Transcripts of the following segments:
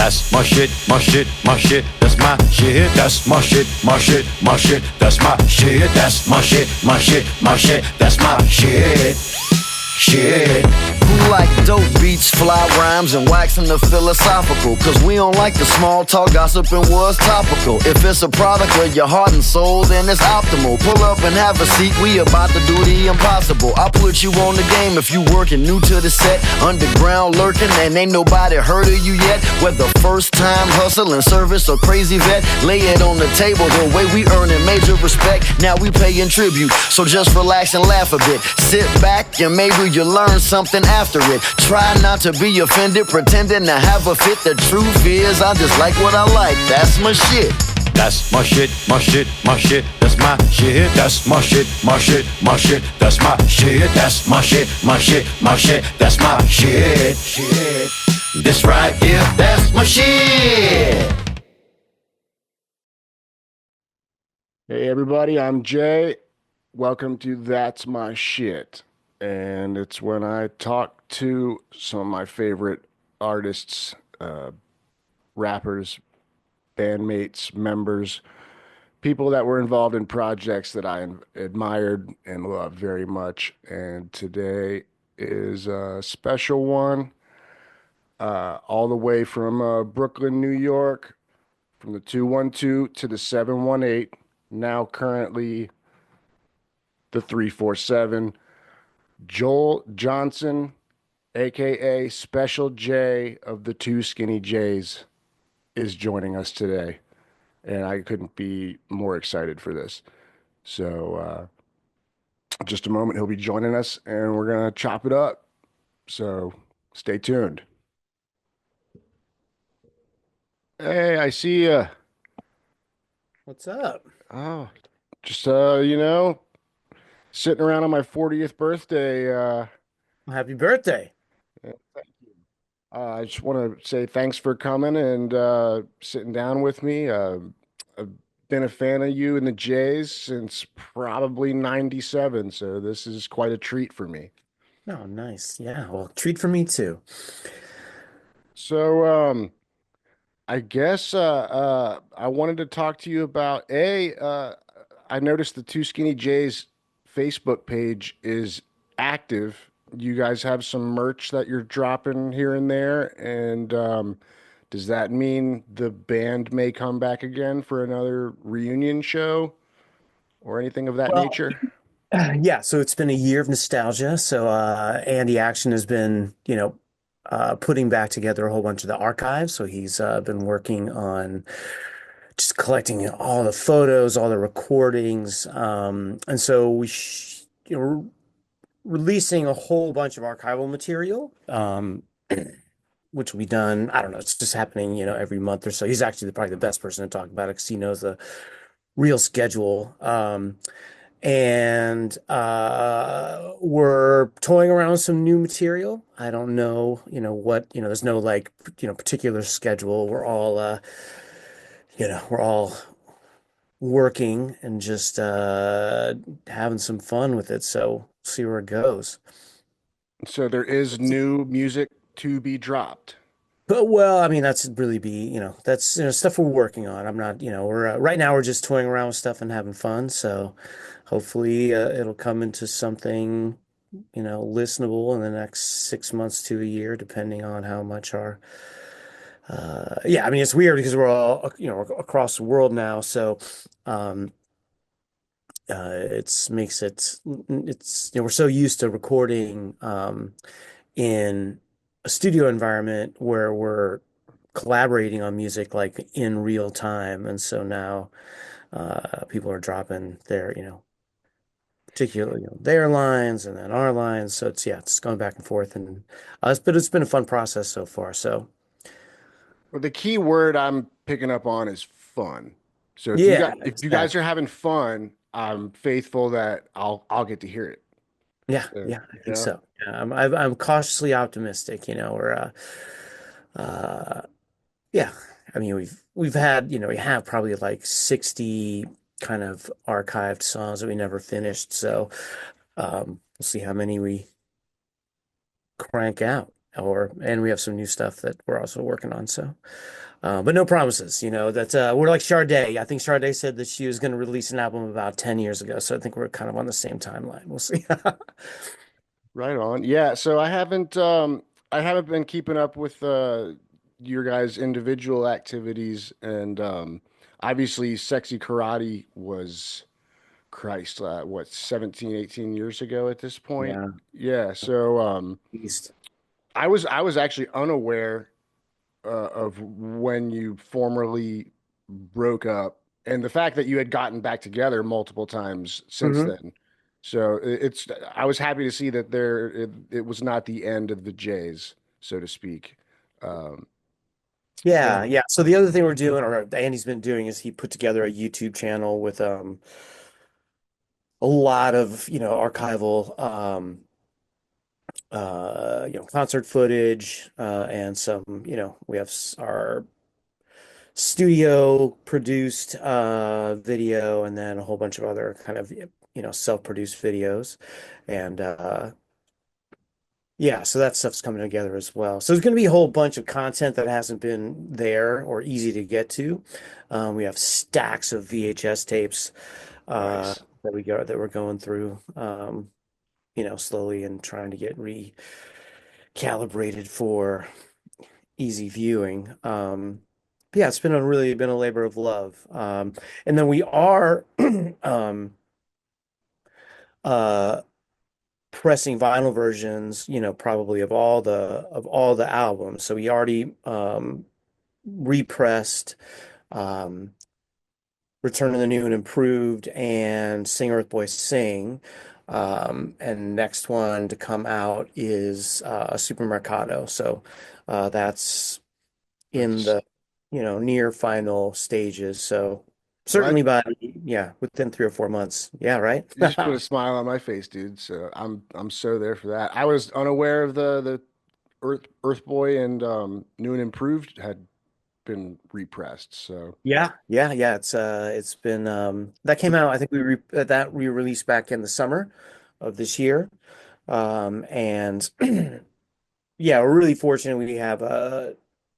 That's my shit, my shit, my shit. That's my shit. That's my shit, my shit, my shit. That's my shit. That's my shit, my shit, my shit. That's my shit. Shit. Who like dope beats, fly rhymes, and waxing the philosophical? Cause we don't like the small talk, gossip, and what's topical. If it's a product of your heart and soul, then it's optimal. Pull up and have a seat, we about to do the impossible. I'll put you on the game if you working new to the set. Underground lurking and ain't nobody heard of you yet. Whether first time hustling, service, or crazy vet, lay it on the table the way we earning major respect. Now we paying tribute, so just relax and laugh a bit. Sit back and maybe you'll learn something after it. Try not to be offended, pretending to have a fit. The truth is, I just like what I like. That's my shit. That's my shit, my shit, my shit. That's my shit. That's my shit, my shit, my shit. That's my shit. That's my shit, my shit, my shit. That's my shit. Shit. This right here, that's my shit. Hey everybody, I'm Jay. Welcome to That's My Shit. And it's when I talk to some of my favorite artists, rappers, bandmates, members, people that were involved in projects that I admired and loved very much. And today is a special one, all the way from Brooklyn, New York, from the 212 to the 718, now currently the 347. Joel Johnson, aka Special J of the two Skinnee J's, is joining us today, and I couldn't be more excited for this. So, just a moment, he'll be joining us, and we're gonna chop it up. So, stay tuned. Hey, I see you. What's up? Oh, just sitting around on my 40th birthday. Happy birthday. I just want to say thanks for coming and sitting down with me. I've been a fan of you and the Jays since probably 97, so this is quite a treat for me. Oh, nice. Yeah, well, treat for me too. So, I guess I wanted to talk to you about I noticed the two Skinny Jays Facebook page is active. You guys have some merch that you're dropping here and there, and does that mean the band may come back again for another reunion show or anything of that Well, nature? yeah, so it's been a year of nostalgia. So Andy Action has been, putting back together a whole bunch of the archives. So he's been working on just collecting all the photos, all the recordings. And so we're releasing a whole bunch of archival material. Which will be done. I don't know. It's just happening, every month or so. He's actually probably the best person to talk about it because he knows the real schedule. And we're toying around with some new material. I don't know, what, there's no like, particular schedule. We're all working and just having some fun with it. So see where it goes. So there is new music to be dropped. But well, I mean, that's really that's stuff we're working on. I'm not, we're right now we're just toying around with stuff and having fun. So hopefully it'll come into something, listenable in the next 6 months to a year, depending on how much yeah, I mean, it's weird because we're all, across the world now. So, we're so used to recording, in a studio environment where we're collaborating on music like in real time. And so now people are dropping their, particularly their lines and then our lines. So it's going back and forth and but it's been a fun process so far. So Well, the key word I'm picking up on is fun. So yeah, if you guys are exactly. having fun, I'm faithful that I'll get to hear it. Yeah, So, yeah, I think yeah. so. Yeah, I'm cautiously optimistic, or yeah. I mean, we've had, we have probably like 60 kind of archived songs that we never finished. So we'll see how many we crank out. and we have some new stuff that we're also working on. So, but no promises, that we're like Sade. I think Sade said that she was going to release an album about 10 years ago. So I think we're kind of on the same timeline. We'll see. Right on. Yeah, so I haven't been keeping up with your guys' individual activities and obviously Sexy Karate was Christ, what, 17, 18 years ago at this point? Yeah. Yeah, so East. I was actually unaware of when you formerly broke up and the fact that you had gotten back together multiple times since Hmm. then. So it's I was happy to see that it was not the end of the Jays, so to speak. Um, Yeah, and yeah. So the other thing we're doing, or Andy's been doing, is he put together a YouTube channel with a lot of, archival concert footage, and some, we have our studio produced video, and then a whole bunch of other kind of, self-produced videos. And yeah, so that stuff's coming together as well. So there's going to be a whole bunch of content that hasn't been there or easy to get to. We have stacks of VHS tapes nice. that we're going through, slowly and trying to get recalibrated for easy viewing. Yeah, it's been a labor of love. And then we are um, uh, pressing vinyl versions, probably of all the albums. So we already repressed um, Return of the New and Improved and Sing Earth Boy Sing. And next one to come out is Supermercado. So that's in Nice. the, near final stages. So Well, certainly yeah, within 3 or 4 months. Yeah, right? you just put a smile on my face, dude. So I'm so there for that. I was unaware of the Earth Boy and New and Improved had been repressed. So Yeah, yeah, yeah. It's been that came out. I think that re-released back in the summer of this year. And yeah, we're really fortunate. We have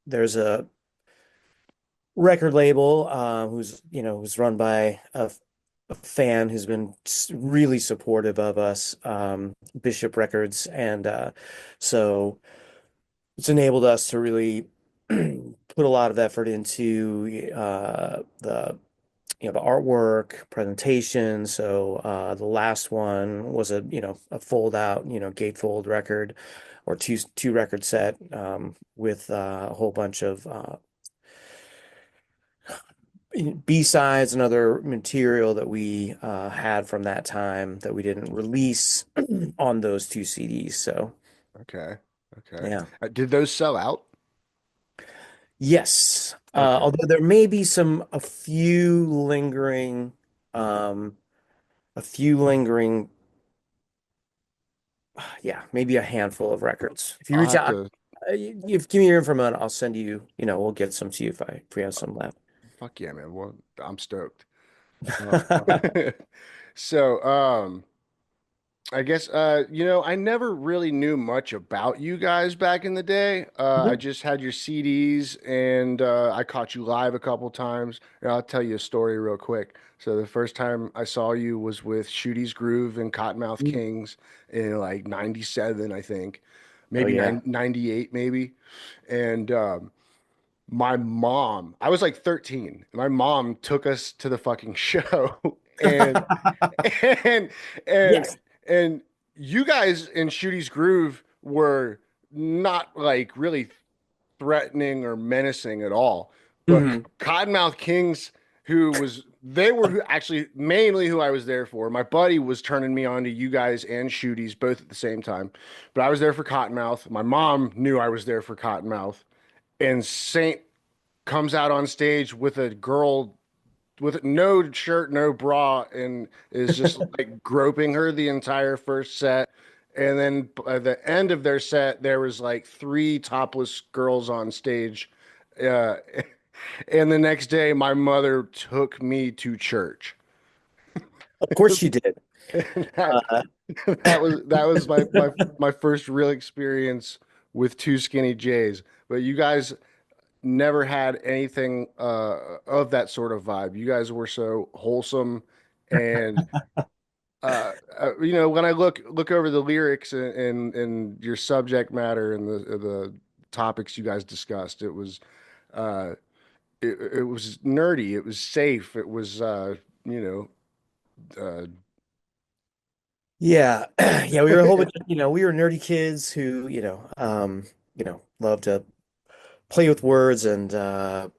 there's a record label who's run by a fan who's been really supportive of us, Bishop Records, and so it's enabled us to really put a lot of effort into the artwork, presentation. So the last one was a fold out, gatefold record or two record set with a whole bunch of B-sides and other material that we had from that time that we didn't release on those two CDs. So okay, okay. yeah. Did those sell out? Yes. Okay. Although there may be a few lingering, um, a few lingering yeah, maybe a handful of records. If you I'll reach have out, to. give me your info, and I'll send you, we'll get some to you if we have some left. Fuck yeah, man. Well, I'm stoked. Uh, so, I guess I never really knew much about you guys back in the day. I Mhm. just had your CDs and I caught you live a couple times. And I'll tell you a story real quick. So the first time I saw you was with Shooty's Groove and Cottonmouth Mm. Kings in like 97, I think. Oh Maybe yeah. 98 maybe. And my mom, I was like 13. My mom took us to the fucking show and and and Yes. and you guys in Shooty's Groove were not like really threatening or menacing at all. But Hmm. Cottonmouth Kings, they were actually mainly who I was there for. My buddy was turning me on to you guys and Shooties both at the same time. But I was there for Cottonmouth. My mom knew I was there for Cottonmouth. And Saint comes out on stage with a girl with no shirt, no bra, and is just like groping her the entire first set. And then at the end of their set, there was like three topless girls on stage. Uh, and the next day, my mother took me to church. Of course you did. And that Uh, that was my first real experience with two Skinny J's, but you guys never had anything of that sort of vibe. You guys were so wholesome and when I look over the lyrics and your subject matter and the topics you guys discussed, uh, it was nerdy, it was safe, it was you uh, Yeah. Yeah, we were a whole bunch of, we were nerdy kids who, loved to play with words and just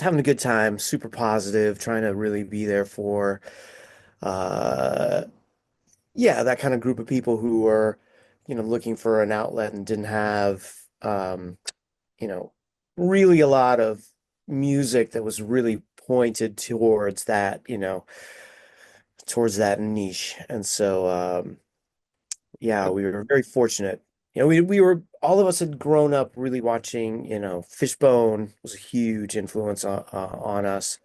having a good time, super positive, trying to really be there for uh yeah, that kind of group of people who were, looking for an outlet and didn't have you know, really a lot of music that was really pointed towards that niche. And so yeah, we were very fortunate. We were all of us had grown up really watching, Fishbone was a huge influence on us.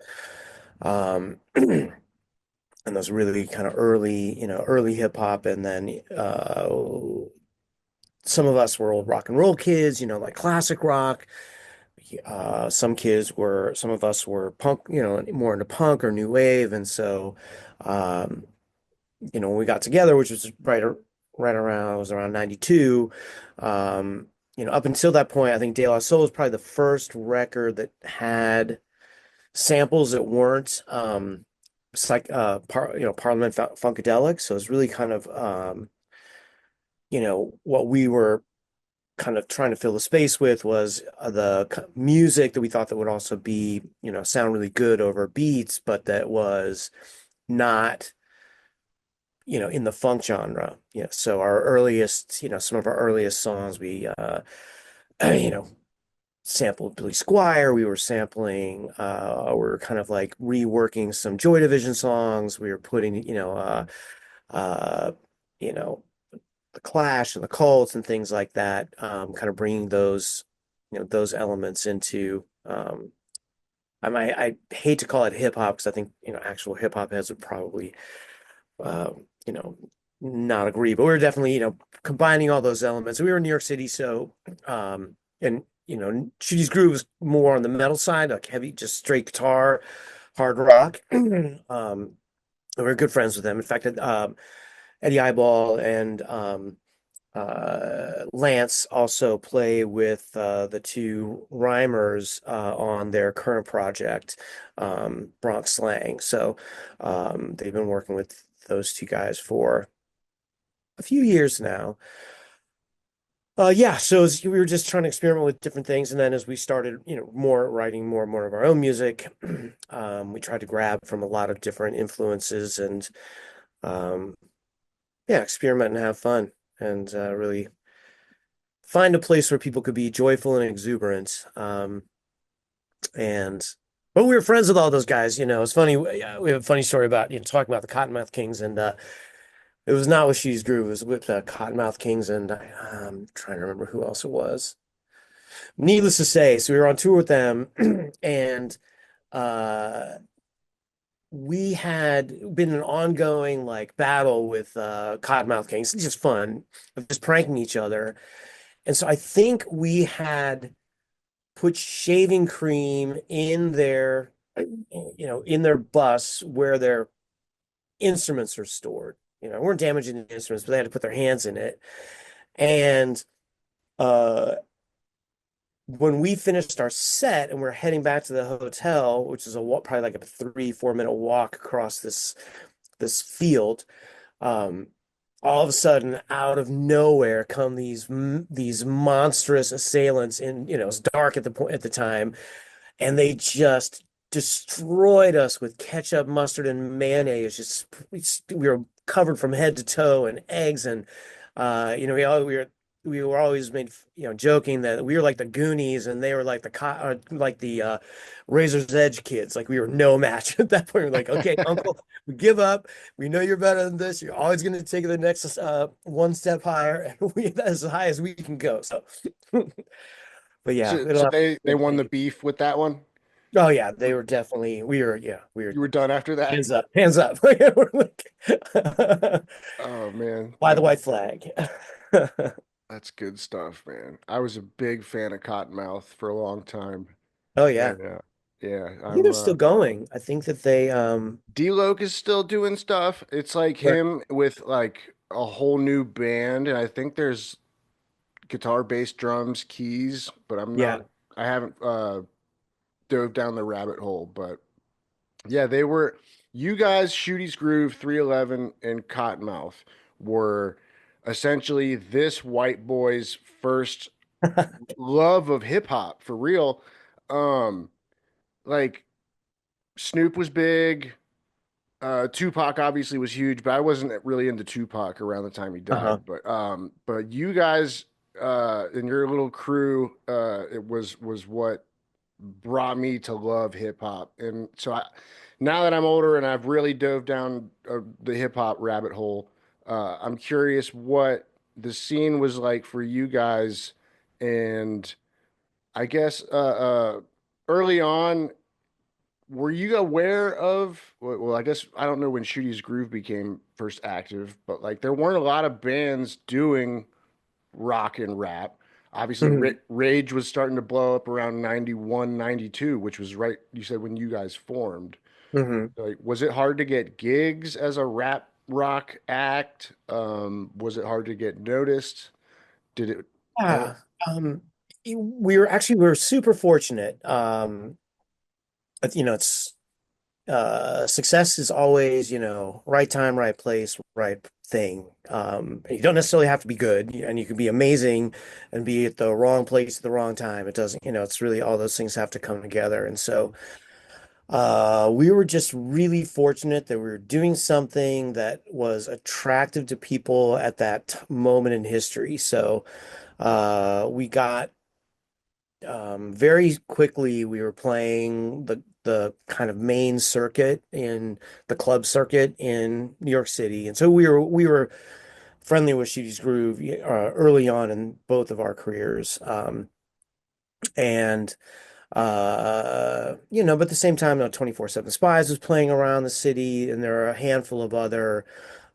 And those really kind of early hip hop. And then some of us were old rock and roll kids, like classic rock. Some of us were punk, more into punk or new wave. And so, um, when we got together, which was right around, it was around 92. Up until that point, I think De La Soul was probably the first record that had samples that weren't, it's like, Parliament Funkadelic. So it's really kind of, what we were kind of trying to fill the space with was music that we thought that would also be, sound really good over beats, but that was not, in the funk genre. So our earliest, some of our earliest songs, we, you know, sampled Billy Squire. We were sampling, we were kind of like reworking some Joy Division songs. We were putting, uh, you know, the Clash and the Cults and things like that, kind of bringing those elements into, I hate to call it hip hop because I think, actual hip hop heads would probably, uh, you know, not agree, but we were definitely, combining all those elements. We were in New York City, so, and, Shooty's Groove was more on the metal side, like heavy, just straight guitar, hard rock. We were good friends with them. In fact, Eddie Eyeball and Lance also play with the two rhymers on their current project, Bronx Slang. So they've been working with those two guys for a few years now. Yeah, so we were just trying to experiment with different things, and then as we started, more writing more and more of our own music, we tried to grab from a lot of different influences and um, yeah, experiment and have fun and really find a place where people could be joyful and exuberant. And but we were friends with all those guys. It's funny. We have a funny story about talking about the Cottonmouth Kings, and it was not with She's Groove. It was with Cottonmouth Kings, and I'm trying to remember who else it was. Needless to say, so we were on tour with them, and uh, we had been an ongoing like battle with Cottonmouth Kings. It's just fun of just pranking each other. And so I think we had put shaving cream in their bus where their instruments are stored. Weren't damaging the instruments, but they had to put their hands in it. And uh, when we finished our set and we're heading back to the hotel, which is probably like a 3-4 minute walk across this field, um, all of a sudden, out of nowhere, come these monstrous assailants. In it's dark at the time, and they just destroyed us with ketchup, mustard, and mayonnaise. We were covered from head to toe in eggs, and we were always made joking that we were like the Goonies and they were like the Razor's Edge kids. Like we were no match at that point. We're like, okay, Uncle, we give up. We know you're better than this. You're always going to take the next one step higher, and we as high as we can go. So, but yeah, so they won the beef with that one. oh yeah, they were definitely we were You were done after that. hands up. We're like, Oh man. by the white flag. That's good stuff, man. I was a big fan of Cottonmouth for a long time. Oh yeah. And yeah, I think they're still going. I think that they D-Loc is still doing stuff. It's like right. him with like a whole new band, and I think there's guitar, bass, drums, keys, but Yeah. I haven't dove down the rabbit hole, but yeah, they were you guys, Shooty's Groove, 311, and Cottonmouth were essentially this white boy's first love of hip hop for real. Um, like Snoop was big. Tupac obviously was huge, but I wasn't really into Tupac around the time he Uh-huh. died. But you guys, and your little crew, it was what brought me to love hip hop. And so now that I'm older and I've really dove down the hip hop rabbit hole, I'm curious what the scene was like for you guys. And I guess early on, were you aware of, well, I guess I don't know when Shooty's Groove became first active, but like there weren't a lot of bands doing rock and rap. Obviously, Mhm. Rage was starting to blow up around 91, 92, which was right, you said when you guys formed. Hmm. Like, was it hard to get gigs as a rap rock act? Was it hard to get noticed? Did it, uh, Yeah. Um, we were super fortunate. It's success is always, right time, right place, right thing. You don't necessarily have to be good, and you can be amazing and be at the wrong place at the wrong time. It doesn't, it's really all those things have to come together. And so we were just really fortunate that we were doing something that was attractive to people at that moment in history. So we got very quickly we were playing the kind of main circuit in the club circuit in New York City, and so we were friendly with Shooty's Groove early on in both of our careers, and but at the same time, 24/7 Spies was playing around the city, and there are a handful of other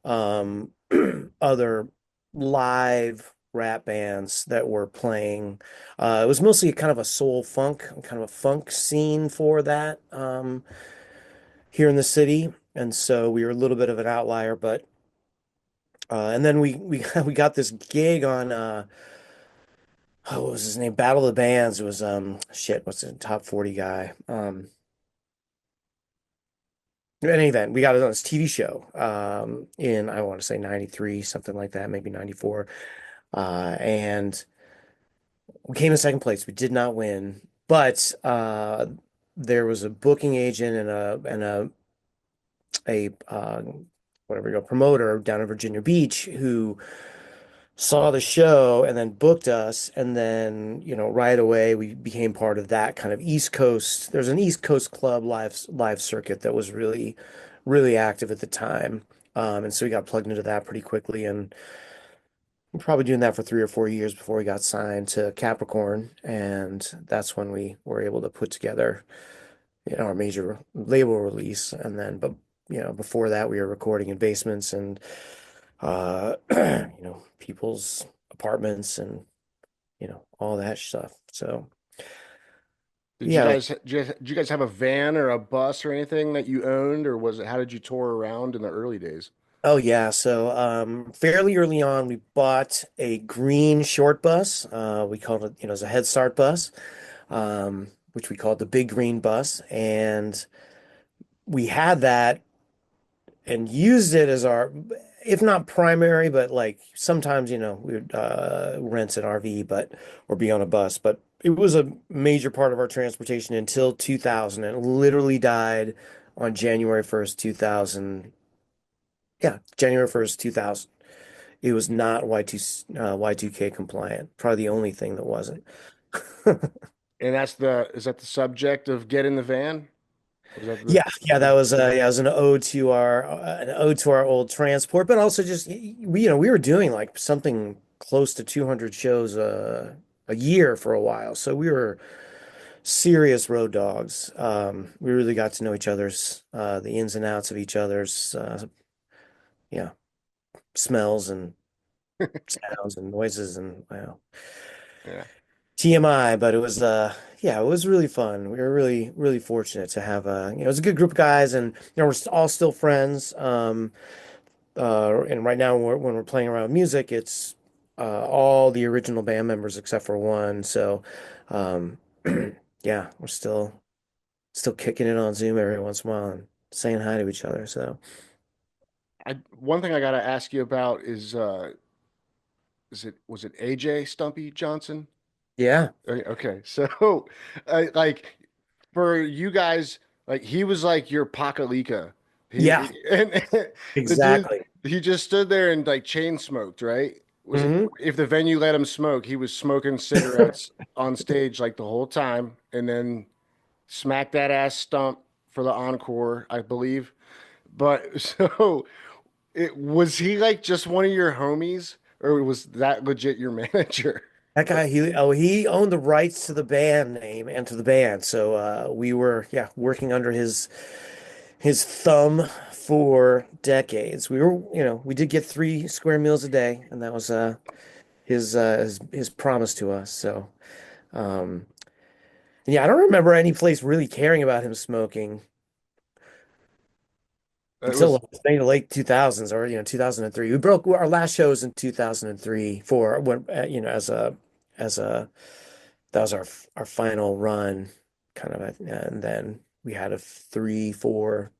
um, other live rap bands that were playing. It was mostly kind of a soul funk, kind of a funk scene for that here in the city, and so we were a little bit of an outlier. But and then we we got this gig on what was his name? Battle of the Bands. It was shit. What's the top 40 guy? In any event, we got it on this TV show in I want to say 93, something like that, maybe 94. And we came in second place. We did not win, but there was a booking agent and a whatever you go promoter down in Virginia Beach who saw the show and then booked us, and then right away we became part of that kind of East Coast. There's an East Coast club live circuit that was really active at the time, and so we got plugged into that pretty quickly and. We're probably doing that for 3 or 4 years before we got signed to Capricorn, and that's when we were able to put together, our major label release. And then, but before that, we were recording in basements and people's apartments and all that stuff. So yeah, like did you guys have a van or a bus or anything that you owned, or was it, how did you tour around in the early days? oh yeah, so fairly early on, we bought a green short bus. We called it, it was a Head Start bus, which we called the Big Green Bus, and we had that and used it as our, if not primary, but like sometimes, we would rent an RV, but or be on a bus. But it was a major part of our transportation until 2000. It literally died on January 1st, 2000. Yeah, January 1st, 2000. It was not Y2K compliant. Probably the only thing that wasn't. And is that the subject of Get in the Van? Was that Yeah, yeah, that was yeah, it was an ode to our old transport, but also just we were doing like something close to 200 shows a year for a while, so we were serious road dogs. We really got to know each other's the ins and outs of each other's yeah smells and sounds and noises and wow. Yeah. TMI, but it was yeah, it was really fun. We were really fortunate to have it was a good group of guys and we're all still friends. And right now when we're playing around with music, it's all the original band members except for one. So um yeah, we're still kicking it on Zoom every once in a while and saying hi to each other. So One thing I gotta ask you about is it was it AJ Stumpy Johnson? yeah. Okay, so like for you guys, like he was like your Pakalika. Yeah, And the dude exactly. he just stood there and like chain smoked, right? Was it Hmm. if the venue let him smoke, he was smoking cigarettes on stage like the whole time, and then smack that ass stump for the encore, I believe. But so it was he like just one of your homies, or was that legit your manager? That guy, he owned the rights to the band name and to the band. So we were, yeah, working under his thumb for decades. We were, we did get 3 square meals a day, and that was his promise to us. So um yeah, I don't remember any place really caring about him smoking It until was maybe the late 2000s or 2003. We broke our last show was in 2003 for when as a that was our final run, kind of, and then we had a 3, 4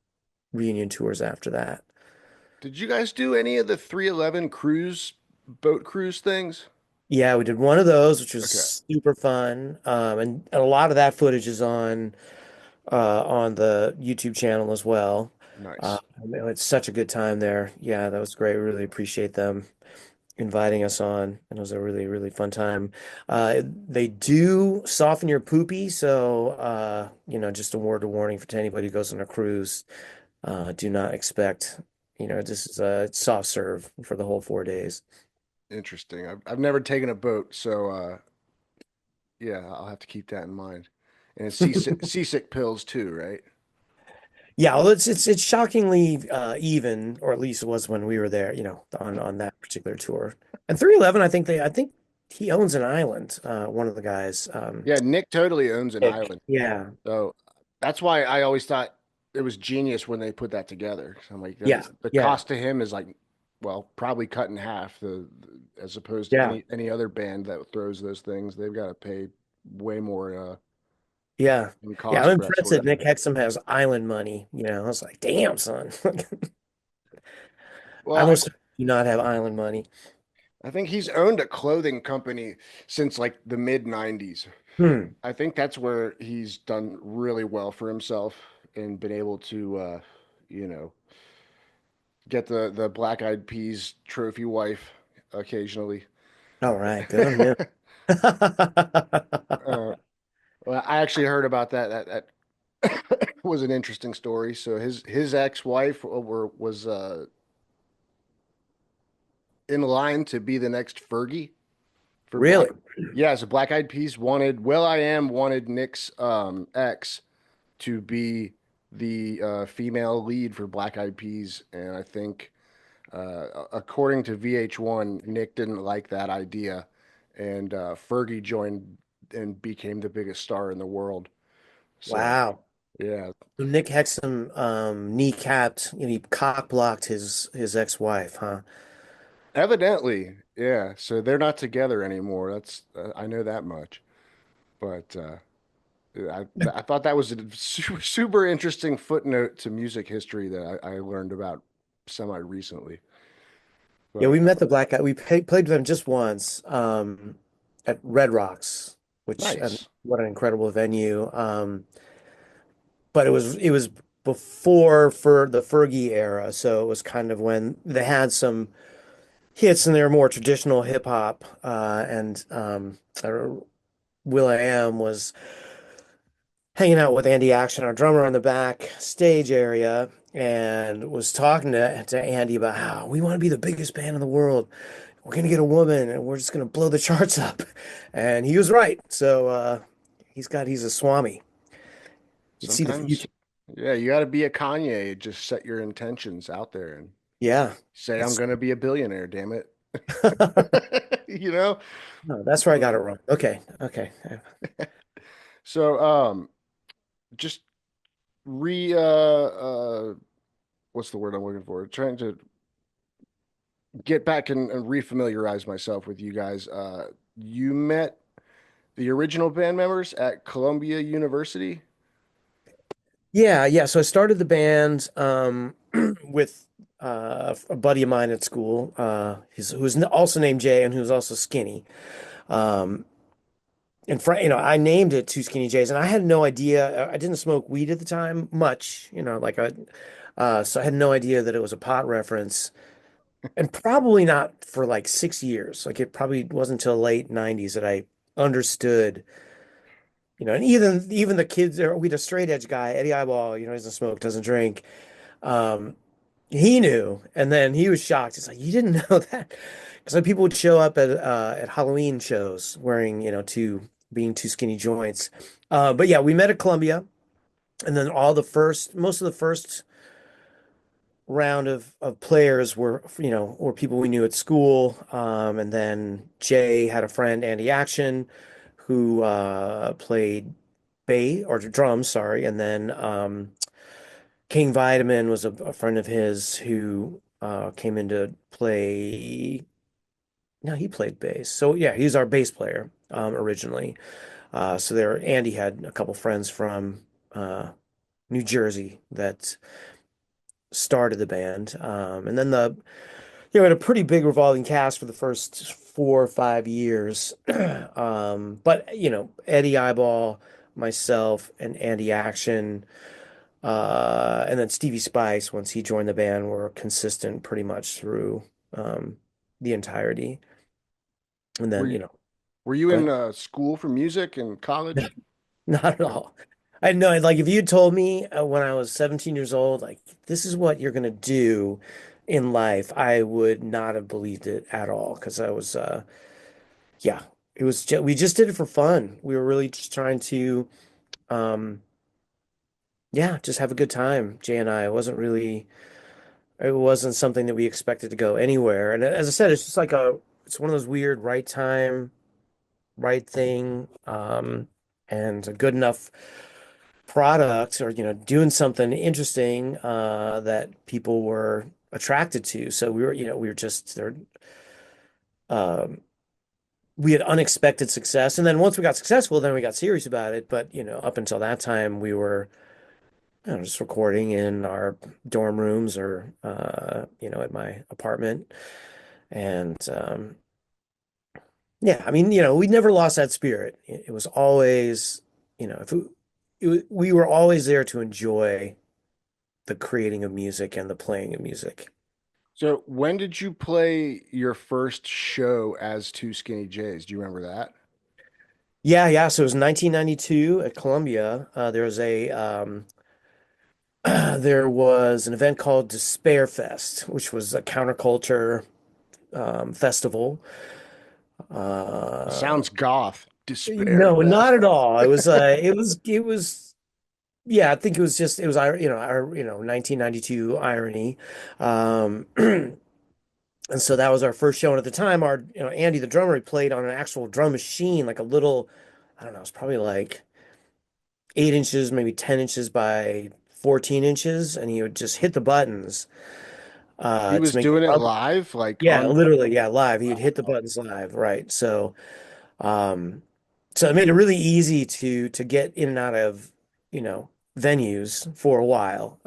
reunion tours after that. Did you guys do any of the 311 cruise boat cruise things? Yeah, we did one of those, which was Okay, super fun. And a lot of that footage is on the YouTube channel as well. nice. It's such a good time there. Yeah, that was great. Really appreciate them inviting us on, and it was a really fun time. They do soften your poopy, so just a word of warning for to anybody who goes on a cruise. Do not expect, this is a soft serve for the whole 4 days. Interesting. I've never taken a boat, so yeah, I'll have to keep that in mind. And it's seasick pills too, right? Yeah, well, it's shockingly even, or at least it was when we were there, on that particular tour. And 311, I think he owns an island, one of the guys. Yeah, Nick totally owns an Nick. island. Yeah, So that's why I always thought it was genius when they put that together. 'Cause I'm like, yeah, the yeah, cost to him is like, well, probably cut in half as opposed to yeah, any other band that throws those things. They've got to pay way more yeah. in Yeah, cost I'm for that impressed sort of that thing. Nick Hexum has island money. I was like, damn, son. Well, I most do not have island money. I think he's owned a clothing company since like the mid 90s. Hmm. I think that's where he's done really well for himself and been able to you know, get the Black Eyed Peas trophy wife occasionally. All right, good on him. Uh, well, I actually heard about that. That was an interesting story. So his ex-wife was in line to be the next Fergie for Black. Really? Yeah, so Black Eyed Peas wanted Will I Am wanted Nick's ex to be the female lead for Black Eyed Peas, and I think according to VH1, Nick didn't like that idea, and Fergie joined and became the biggest star in the world. So Wow. yeah, So Nick Hexum kneecapped, he cock blocked his ex-wife, huh? evidently, yeah. So they're not together anymore. That's I know that much. But I thought that was a super interesting footnote to music history that I learned about semi recently. Yeah, But we met the black guy. We played with them just once at Red Rocks, which and nice. what an incredible venue. But it was before for the Fergie era, so it was kind of when they had some hits and they were more traditional hip hop. And Will I Am was hanging out with Andy Action, our drummer, on the back stage area, and was talking to Andy about how we want to be the biggest band in the world. We're gonna get a woman, and we're just gonna blow the charts up. And he was right. So he's a swami. You see the Sometimes, future. yeah, you got to be a Kanye. Just set your intentions out there and Yeah, say, I'm that's going to be a billionaire, damn it. You know? No, that's where I got it wrong. Okay, okay. So, just re what's the word I'm looking for? Trying to get back and refamiliarize myself with you guys. You met the original band members at Columbia University. Yeah, yeah. So I started the band with a buddy of mine at school, who's also named Jay and who's also skinny. Um, and I named it Two Skinny Jays, and I had no idea. I didn't smoke weed at the time much, so I had no idea that it was a pot reference, and probably not for like 6 years. Like it probably wasn't until late '90s that I understood. And even the kids there, we had a straight edge guy, Eddie Eyeball, doesn't smoke, doesn't drink. Um, he knew, and then he was shocked. It's like, you didn't know that? Because like people would show up at Halloween shows wearing, two skinny joints. But yeah, we met at Columbia, and then most of the first round of players were people we knew at school. And then Jay had a friend, Andy Action, who played bass or drums, sorry, and then King Vitamin was a friend of his who came in to play. No, he played bass. So yeah, he's our bass player originally. So there, Andy had a couple friends from New Jersey that started the band, and then we had a pretty big revolving cast for the first 4 or 5 years. But Eddie Eyeball, myself, and Andy Action. And then Stevie Spice, once he joined the band, were consistent pretty much through um, the entirety. And Were then, you, were you go in ahead. school for music in college? Not at all. I know, like, if you told me when I was 17 years old, like, this is what you're going to do in life, I would not have believed it at all. Because yeah, we just did it for fun. We were really just trying to, um, yeah, just have a good time, Jay and I. It wasn't something that we expected to go anywhere. And as I said, it's just it's one of those weird right time, right thing, and a good enough product or, doing something interesting, that people were attracted to. So we were just there. Um, we had unexpected success. And then once we got successful, then we got serious about it. But, up until that time, we were, just recording in our dorm rooms or, at my apartment. And yeah, I mean, we never lost that spirit. It was always, if we were always there to enjoy the creating of music and the playing of music. So when did you play your first show as Two Skinny Jays? Do you remember that? Yeah, yeah. So it was 1992 at Columbia. There was an event called Despair Fest, which was a counterculture festival. Uh, Sounds goth. Despair no, not Fest. at all. Yeah, I think it was, 1992 irony. Um, and so that was our first show. And at the time, Andy, the drummer, he played on an actual drum machine, like a little, I don't know, it's probably like 8 inches, maybe 10 inches by 14 inches. And he would just hit the buttons, He to was make the doing it drum. live, like Yeah, on. literally, yeah, live. He'd hit the Wow. buttons live, right? Um, so it made it really easy to get in and out of, you know, venues for a while.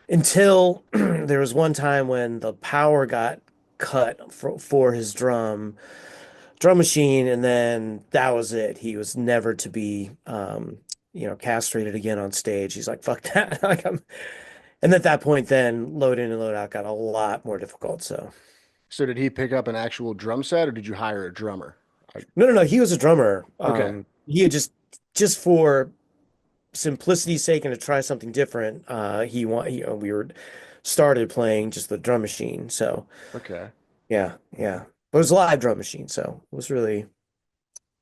Until there was one time when the power got cut for his drum machine, and then that was it. He was never to be, castrated again on stage. He's like, fuck that. And at that point, then load in and load out got a lot more difficult. So So did he pick up an actual drum set or did you hire a drummer? I, no, no, no. He was a drummer. okay. He had just for simplicity's sake and to try something different, we were started playing just the drum machine. So Okay. yeah, yeah. But it was a live drum machine, so it was really,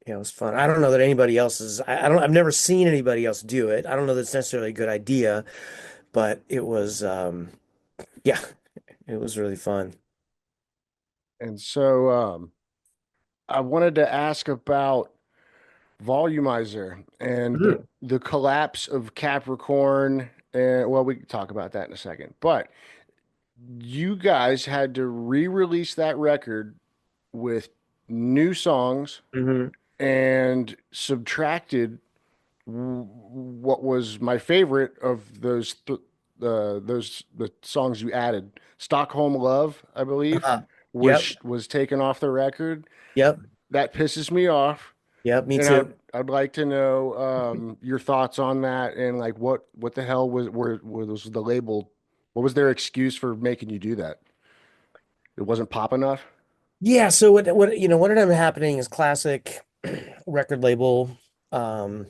yeah, it was fun. I don't know that anybody else is, I've never seen anybody else do it. I don't know that it's necessarily a good idea, but it was, yeah, it was really fun. And so I wanted to ask about Volumizer and the Mhm. the collapse of Capricorn. And well, we can talk about that in a second. But you guys had to re-release that record with new songs Mhm. and subtracted what was my favorite of those the songs you added. Stockholm Love, I believe, Uh-huh. Yep. was taken off the record. Yep. That pisses me off. Yep. Me And too. I'd like to know your thoughts on that and like what the hell was the label? What was their excuse for making you do that? It wasn't pop enough? Yeah. So what ended up happening is classic record label um,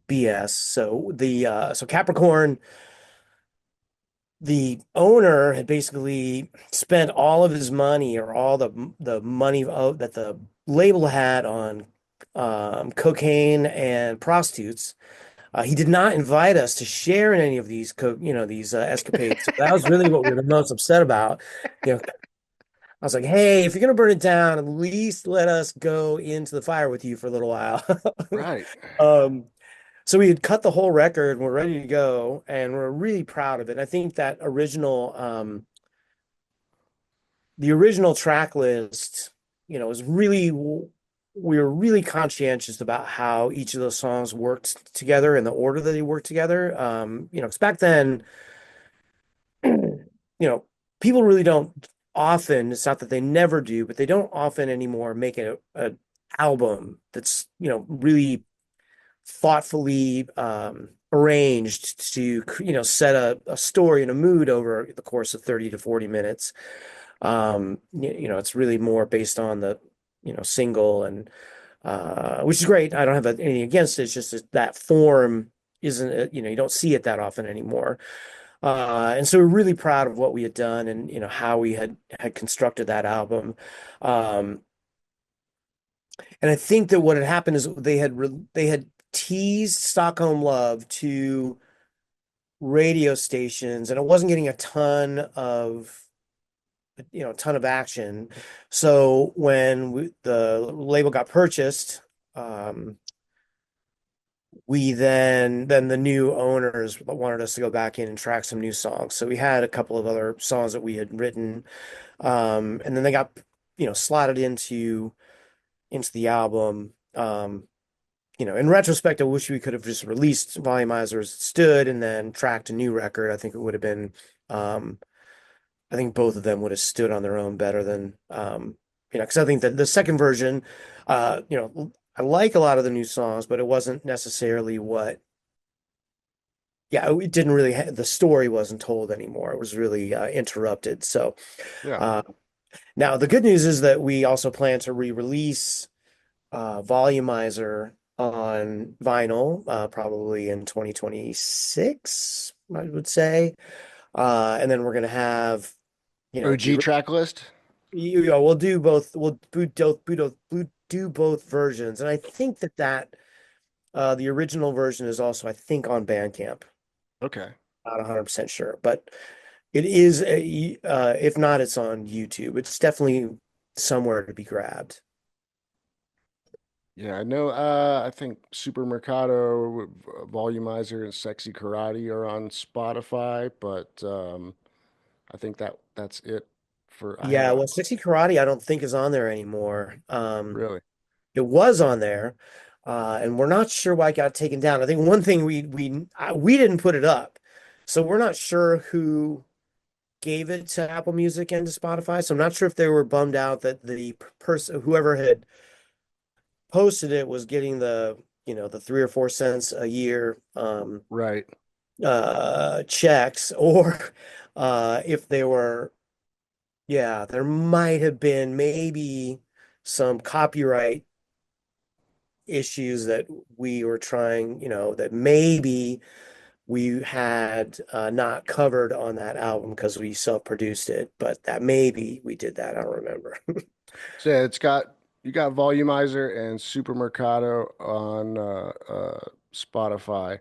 BS. So Capricorn, the owner had basically spent all of his money or all the money that the label had on cocaine and prostitutes. He did not invite us to share in any of these escapades. So that was really what we were the most upset about. You know, I was like, "Hey, if you're gonna burn it down, at least let us go into the fire with you for a little while." Right. Um, so we had cut the whole record and we're ready to go, and we're really proud of it. I think that the original track list, was really, we were really conscientious about how each of those songs worked together and the order that they worked together. 'Cause back then, people really don't often, it's not that they never do, but they don't often anymore make a album that's, really thoughtfully arranged to set a story and a mood over the course of 30 to 40 minutes. It's really more based on the single, and which is great. I don't have anything against it. It's just that form isn't you don't see it that often anymore. And so we're really proud of what we had done, and how we had constructed that album. um and I think that what had happened is they had teased Stockholm Love to radio stations, and it wasn't getting a ton of action. So when the label got purchased, um, we then the new owners wanted us to go back in and track some new songs. So we had a couple of other songs that we had written, and then they got slotted into the album. In retrospect, I wish we could have just released Volumizer as it stood and then tracked a new record. I think it would have been, um, I think both of them would have stood on their own better than, because I think that the second version, I like a lot of the new songs, but it wasn't necessarily yeah, it didn't really, the story wasn't told anymore. It was really interrupted. So, Yeah. uh, now the good news is that we also plan to re-release Volumizer on vinyl, probably in 2026, I would say. And then we're gonna have, the OG track list? we'll do both. We'll do both versions, and I think that the original version is also, I think, on Bandcamp. Okay. Not 100% sure, but it is. If not, it's on YouTube. It's definitely somewhere to be grabbed. Yeah, I know. I think Supermercado, Volumizer, and Sexy Karate are on Spotify, but I think that's it for. I Yeah, haven't well, Sexy Karate, I don't think is on there anymore. really. It was on there, and we're not sure why it got taken down. I think one thing we didn't put it up, so we're not sure who gave it to Apple Music and to Spotify. So I'm not sure if they were bummed out that the person whoever had posted it was getting the 3 or 4 cents a year Right. checks, or if they were, yeah, there might have been maybe some copyright issues that we were trying, that maybe we had not covered on that album because we self-produced it, but that maybe we did that. I don't remember. So yeah, you got Volumizer and Supermercado on Spotify.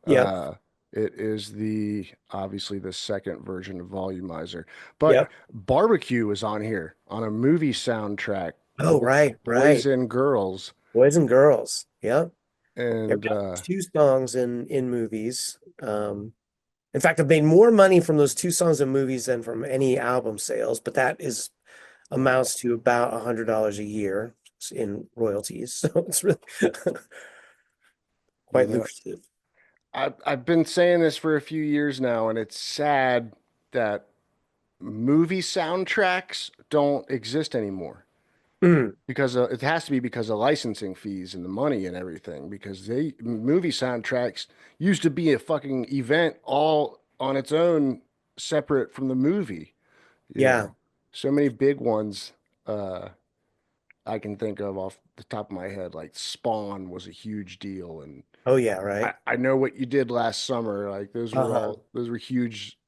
Yep. Uh, It is the obviously the second version of Volumizer. But Yep. Barbecue is on here on a movie soundtrack, Oh, right, Boys right. and Girls. Boys and Girls. Yep. They've And got two songs in movies. In fact, I've made more money from those two songs in movies than from any album sales, but that is amounts to about $100 a year in royalties. So it's really you quite know, lucrative. I've been saying this for a few years now, and it's sad that movie soundtracks don't exist anymore. Mm, Because it has to be because of licensing fees and the money and everything. Because they movie soundtracks used to be a fucking event all on its own, separate from the movie. You yeah. know, so many big ones I can think of off the top of my head. Like Spawn was a huge deal, and Oh, yeah, right. I know what you did last summer. Like Uh-huh. those were huge.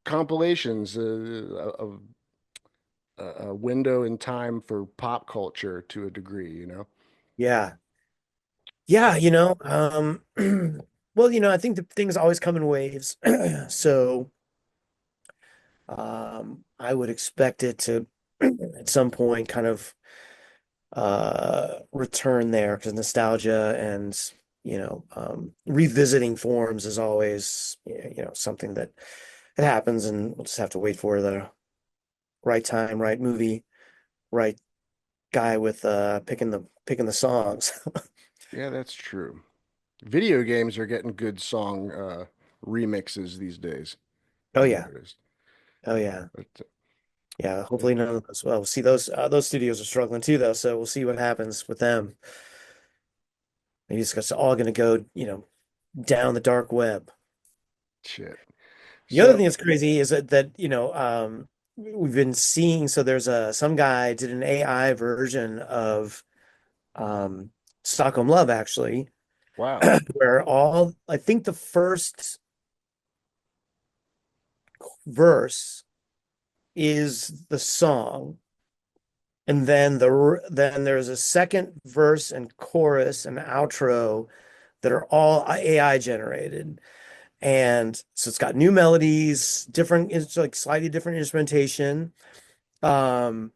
Compilations of a window in time for pop culture to a degree, you know? Yeah. Yeah, well, I think the things always come in waves. So, I would expect it to at some point kind of return there because nostalgia and revisiting forms is always something that it happens, and we'll just have to wait for the right time, right movie, right guy with picking the songs. Yeah, that's true. Video games are getting good song remixes these days, Oh I've yeah. noticed. Oh yeah. But Yeah, hopefully none of those. Well, we'll see those studios are struggling too though, so we'll see what happens with them. Maybe it's all going to go, down the dark web. shit. The other So, thing that's crazy is that we've been seeing, so there's some guy did an AI version of um Stockholm Love actually, wow. where I think the first verse is the song, and then there's a second verse and chorus and outro that are all AI generated. And so it's got new melodies, it's like slightly different instrumentation. Um,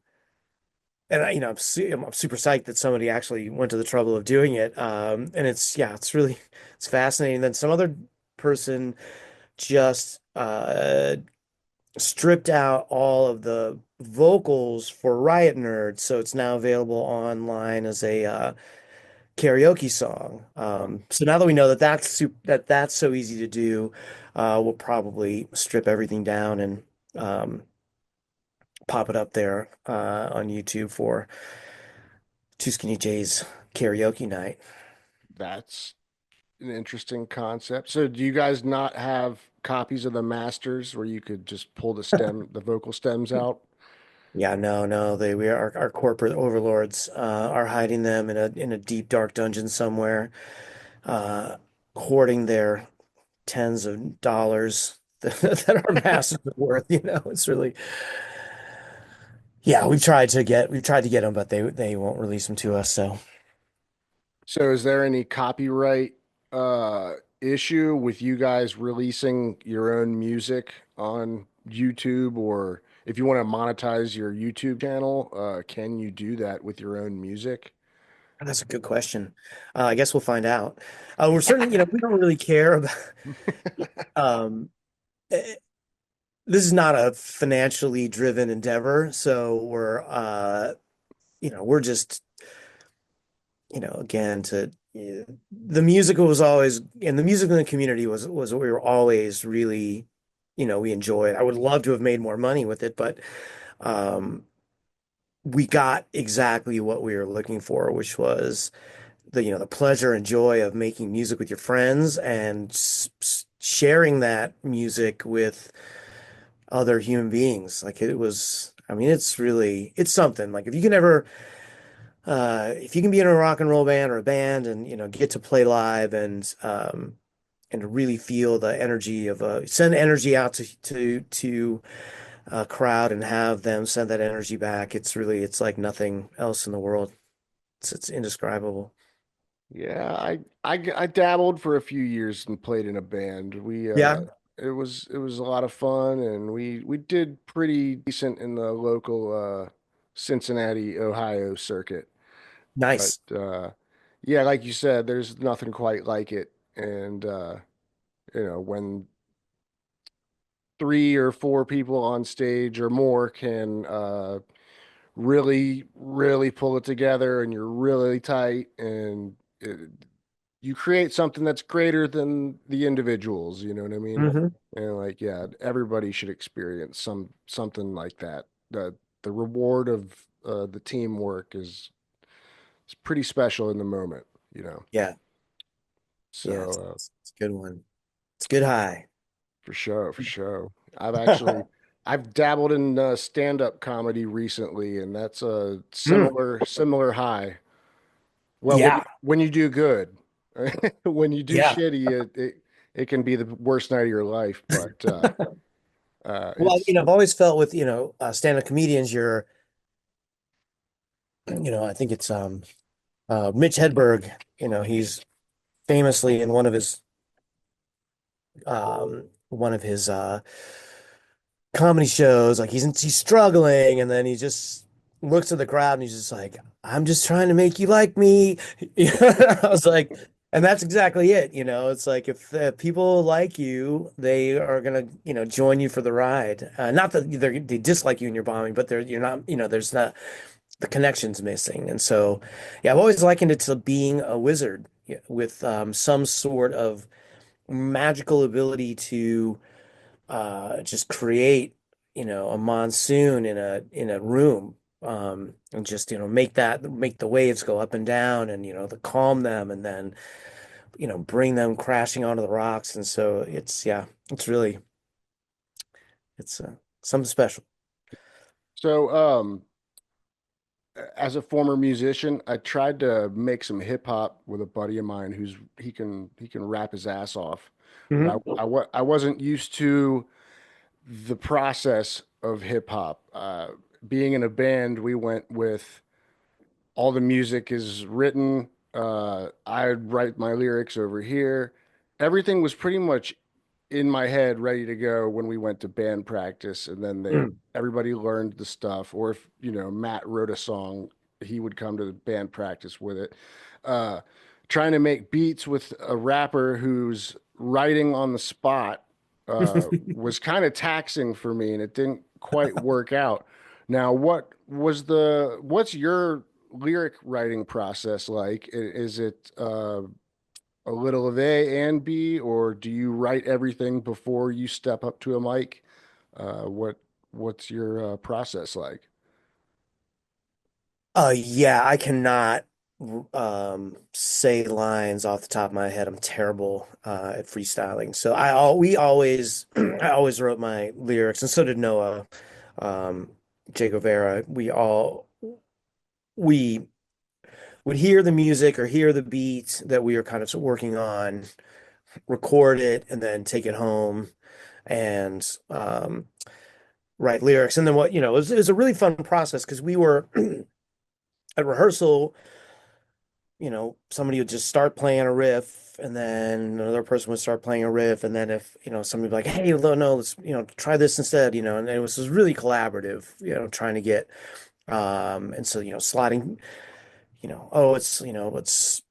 and I'm super psyched that somebody actually went to the trouble of doing it. And it's fascinating. Then some other person just stripped out all of the vocals for Riot Nerds, so it's now available online as a karaoke song. Wow. So now that we know that that's so easy to do, we'll probably strip everything down and um, pop it up there on YouTube for Two Skinny J's karaoke night. That's an interesting concept. So, do you guys not have copies of the masters where you could just pull the vocal stems out? Yeah, no, we are our corporate overlords are hiding them in a deep dark dungeon somewhere, uh, hoarding their tens of dollars that our masters are worth. It's really. Yeah, we've tried to get them, but they won't release them to us. So So is there any copyright uh issue with you guys releasing your own music on YouTube, or if you want to monetize your YouTube channel, can you do that with your own music? that's a good question. I guess we'll find out. We're certainly, we don't really care about. Um, eh, this is not a financially driven endeavor, so we're just, again, the musical was always, and the music in the community was what we were always really, we enjoyed. I would love to have made more money with it, but um, we got exactly what we were looking for, which was the pleasure and joy of making music with your friends and sharing that music with other human beings. Like it was, I mean, it's something. Like if you can be in a rock and roll band or a band and get to play live and really feel the energy of send energy out to a crowd and have them send that energy back. It's like nothing else in the world. It's indescribable. Yeah, I dabbled for a few years and played in a band. Yeah, It was a lot of fun, and we did pretty decent in the local Cincinnati, Ohio circuit. But nice. yeah, like you said, there's nothing quite like it. And when three or four people on stage or more can really, really pull it together, and you're really tight, and you create something that's greater than the individuals, you know what I mean? Hmm. And like, yeah, everybody should experience something like that. The reward of the teamwork is pretty special in the moment, you know. Yeah, yeah, So it's a good one. It's good high. for sure, for sure. I've dabbled in stand-up comedy recently, and that's a Mm, similar high. Well, yeah, when you do good, when you do yeah. shitty, it can be the worst night of your life. But Well, it's I've always felt with, stand-up comedians, I think it's Mitch Hedberg, he's famously in one of his comedy shows, like he's struggling, and then he just looks at the crowd and he's just like, I'm just trying to make you like me. I was like, and that's exactly it, it's like if people like you, they are gonna, join you for the ride. Not that they dislike you and you're bombing, but you're not, there's not the connection's missing. And so, yeah, I've always likened it to being a wizard, yeah, with some sort of magical ability to just create, a monsoon in a room, and just, make the waves go up and down, and, to calm them, and then, bring them crashing onto the rocks. And so yeah, it's really, it's something special. so. As a former musician, I tried to make some hip hop with a buddy of mine he can rap his ass off, but Hmm. I wasn't used to the process of hip hop. Being in a band, we went with all the music is written. I'd write my lyrics over here. Everything was pretty much in my head, ready to go when we went to band practice, and then everybody learned the stuff. Or if Matt wrote a song, he would come to the band practice with it. Uh, Trying to make beats with a rapper who's writing on the spot was kind of taxing for me, and it didn't quite work out. Now, what's your lyric writing process like? Is it a little of A and B, or do you write everything before you step up to a mic? What's your process like? Yeah, I cannot say lines off the top of my head. I'm terrible at freestyling. So we always I always wrote my lyrics, and so did Noah, um, Jay Guevara. We would hear the music or hear the beat that we were kind of working on, record it, and then take it home and write lyrics. And then it was a really fun process because we were at rehearsal. Somebody would just start playing a riff, and then another person would start playing a riff, and then if, somebody would be like, hey, no, let's, try this instead, and it was really collaborative, trying to get, and so, slotting, oh, let's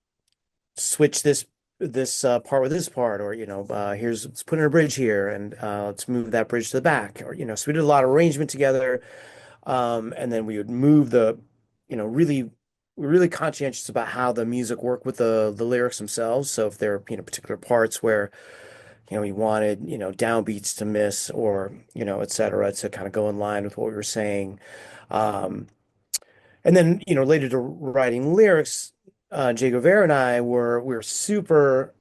switch this part with this part, or, let's put in a bridge here, and let's move that bridge to the back, or, so we did a lot of arrangement together. And then we would move really, we're really conscientious about how the music worked with the lyrics themselves. So if there are, particular parts where, we wanted, downbeats to miss, or, et cetera, to kind of go in line with what we were saying. Um, and then, related to writing lyrics, Jay Guevara and we were super,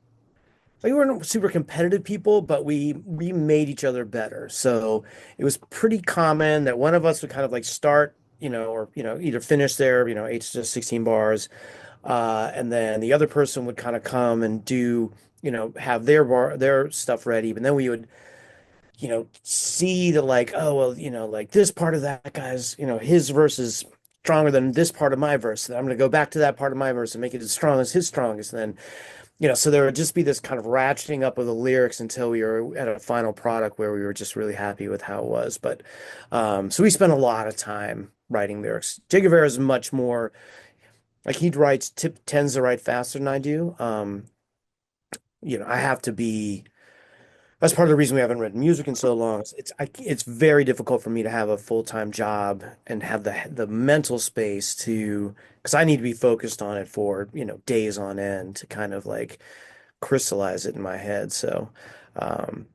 like, we weren't super competitive people, but we made each other better. So it was pretty common that one of us would kind of like start, or either finish their, 8 to 16 bars, and then the other person would kind of come and do, have their stuff ready. But then we would, see that, like, oh well, like this part of that guy's, his verse is stronger than this part of my verse. And I'm going to go back to that part of my verse and make it as strong as his strongest. And then, so there would just be this kind of ratcheting up of the lyrics until we were at a final product where we were just really happy with how it was. But so we spent a lot of time writing lyrics. Jay Guevara is much more like he writes, tends to write faster than I do. I have to be. That's part of the reason we haven't written music in so long. It's very difficult for me to have a full-time job and have the mental space to because I need to be focused on it for, days on end to kind of like crystallize it in my head. So, um,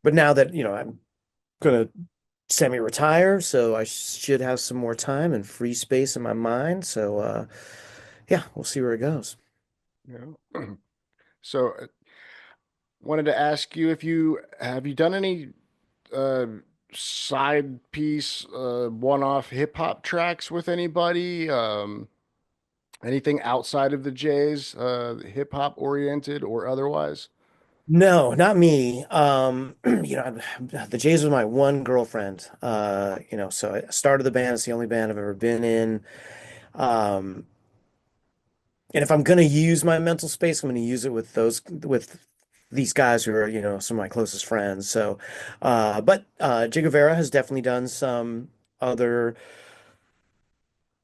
but now that, I'm gonna semi-retire, so I should have some more time and free space in my mind. So, yeah, we'll see where it goes. Yeah. So, wanted to ask you if you have you done any uh side piece one-off hip hop tracks with anybody? Anything outside of the Jays, hip hop oriented or otherwise? No, not me. The Jays was my one girlfriend. So I started the band. It's the only band I've ever been in. Um, and if I'm gonna use my mental space, I'm gonna use it with these guys who are, some of my closest friends. So, but Jay Guevara has definitely done some other.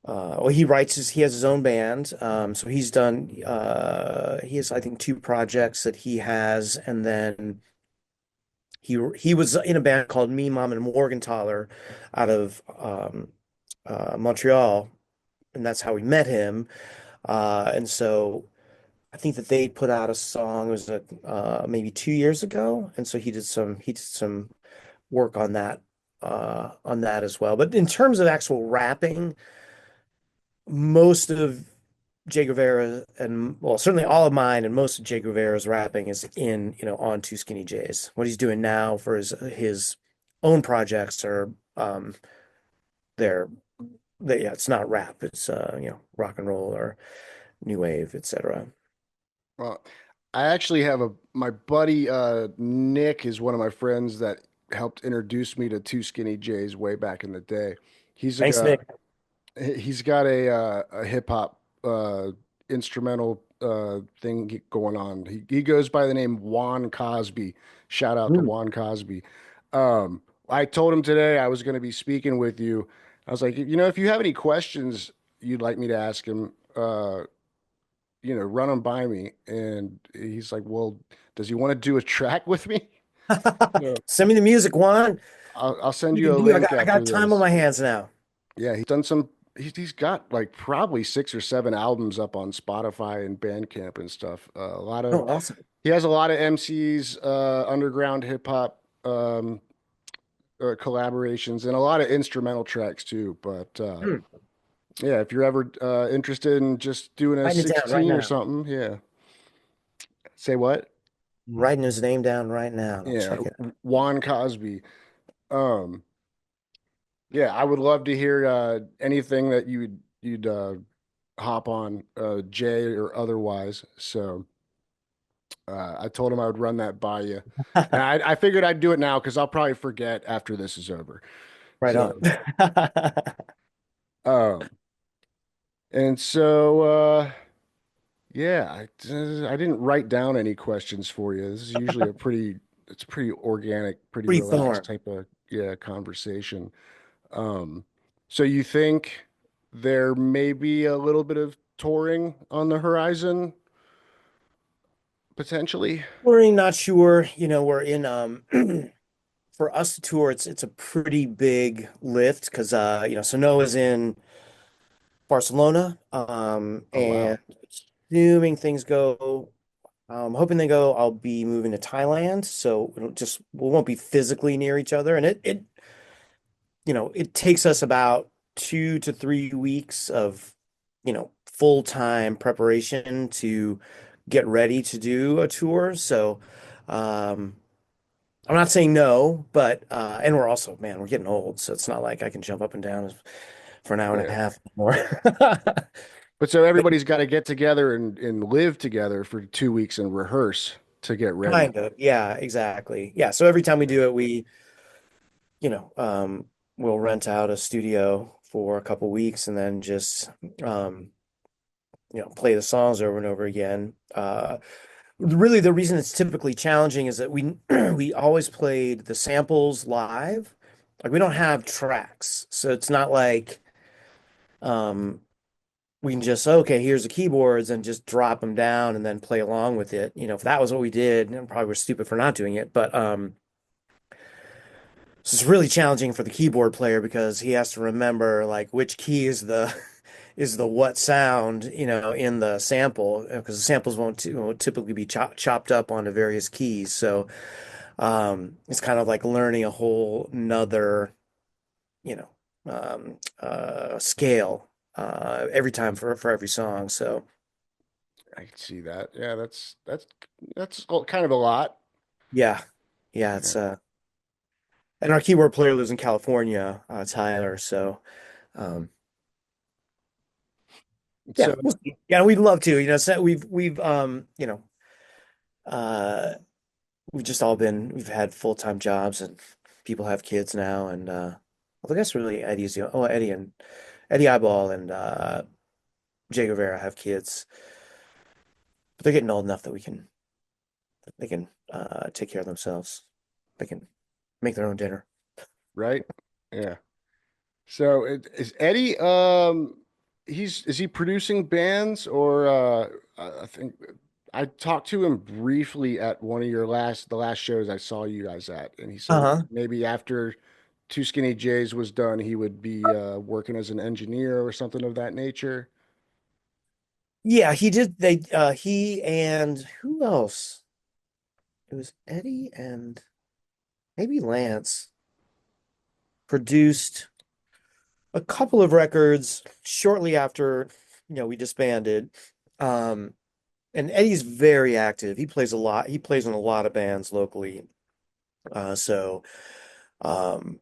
Well, he has his own band. So he has, I think, two projects that he has, and then. He was in a band called Me, Mom, and Morgenthaler out of Montreal, and that's how we met him. And so I think that they put out a song. It was maybe 2 years ago, and so he did some work on that as well. But in terms of actual rapping, most of Jay Guevara and well, certainly all of mine and most of Jay Guevara's rapping is on to Skinnee J's. What he's doing now for his own projects are they're yeah, it's not rap. It's rock and roll or new wave, etc. Well, I actually have my buddy Nick is one of my friends that helped introduce me to Two Skinny Jays way back in the day. He's a Thanks, Nick. he's got a hip hop instrumental thing going on. He goes by the name Juan Cosby. Shout out to Mm. Juan Cosby. I told him today I was going to be speaking with you. I was like, if you have any questions you'd like me to ask him, run them by me. And he's like, well, does he want to do a track with me? So Send me the music, Juan. I'll send We you can a do. link I after got time on this. my hands now. Yeah, he's done some. He's got like probably 6 or 7 albums up on Spotify and Bandcamp and stuff. A lot of Oh, awesome. he has a lot of MCs, underground hip hop collaborations, and a lot of instrumental tracks too. But Hmm. yeah, if you're ever interested in just doing a Writing it down right 16 or now. something, yeah. Say what? Writing his name down right now. I'll Yeah, check it out. Juan Cosby. Um, yeah, I would love to hear anything that you'd hop on, Jay or otherwise. So I told him I would run that by you, and I figured I'd do it now because I'll probably forget after this is over. Right on. So, um, and so yeah, I didn't write down any questions for you. This is usually it's pretty organic, pretty Free relaxed form. type of conversation. Um, so you think there may be a little bit of touring on the horizon, potentially? We're not sure. We're in for us to tour, it's a pretty big lift because so Noah's in Barcelona. Oh, wow. And assuming things go, hoping they go, I'll be moving to Thailand. So we won't be physically near each other. And it takes us about 2 to 3 weeks of, full-time preparation to get ready to do a tour. So, um, I'm not saying no, but and we're also, man, we're getting old, so it's not like I can jump up and down for an hour and a Yeah. half more. But so But everybody's got to get together and live together for 2 weeks and rehearse to get ready. kind of, yeah, exactly. Yeah, so every time we do it, you know, um, we'll rent out a studio for a couple weeks and then just um, play the songs over and over again. Really, the reason it's typically challenging is that we we always played the samples live. Like we don't have tracks, so it's not like um, we can just okay, here's the keyboards and just drop them down and then play along with it. If that was what we did, and probably we're stupid for not doing it, but so it's really challenging for the keyboard player because he has to remember like which key is the is the what sound, in the sample because the samples won't typically be chopped up onto various keys. So it's kind of like learning a whole nother, you know, scale every time for every song. So I can see that. Yeah, that's kind of a lot. yeah, yeah, it's Yeah. and our keyboard player lives in California, Tyler. So um, yeah, So we'll see. Yeah, we'd love to. So uh, we've just all we've had full-time jobs and people have kids now. And well, I guess really Eddie Eyeball and Jay Guevara have kids, but they're getting old enough that they can take care of themselves. They can make their own dinner. right? Yeah. So is Eddie is he producing bands or I think I talked to him briefly at one of the last shows I saw you guys at, and he said Uh-huh. maybe after Two Skinny J's was done, he would be working as an engineer or something of that nature. Yeah, he did. He and who else? It was Eddie and maybe Lance produced a couple of records shortly after, we disbanded. Um, and Eddie's very active. He plays a lot. He plays in a lot of bands locally. So, um,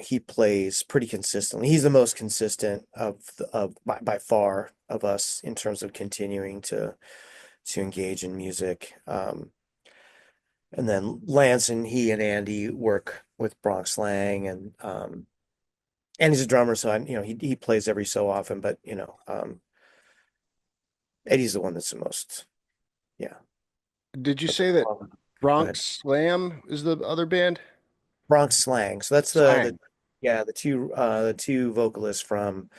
he plays pretty consistently. He's the most consistent of by far of us in terms of continuing to engage in music. And then Lance and he and Andy work with Bronx Slang and he's a drummer, so he plays every so often, but Eddie's the one that's the most, yeah. Did you But say that go Bronx ahead. Slam is the other band? Bronx Slang. So that's the Slang. yeah, the two vocalists from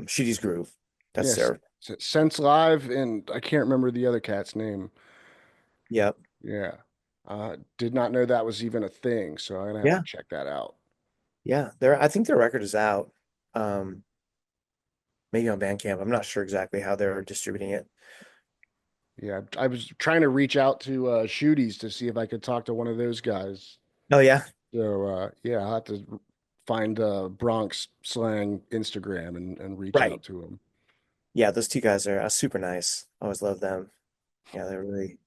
Shooty's Groove. That's Yes. their Sense Live, and I can't remember the other cat's name. yeah. Yeah. Did not know that was even a thing, so I'm gonna have to Yeah. check that out. Yeah. I think their record is out. Um maybe on Bandcamp. I'm not sure exactly how they're distributing it. Yeah, I was trying to reach out to Shooties to see if I could talk to one of those guys. Oh yeah. So yeah, I'll have to find Bronx Slang Instagram and reach Right. out to him. Yeah, those two guys are super nice. Always love them. Yeah, they're really,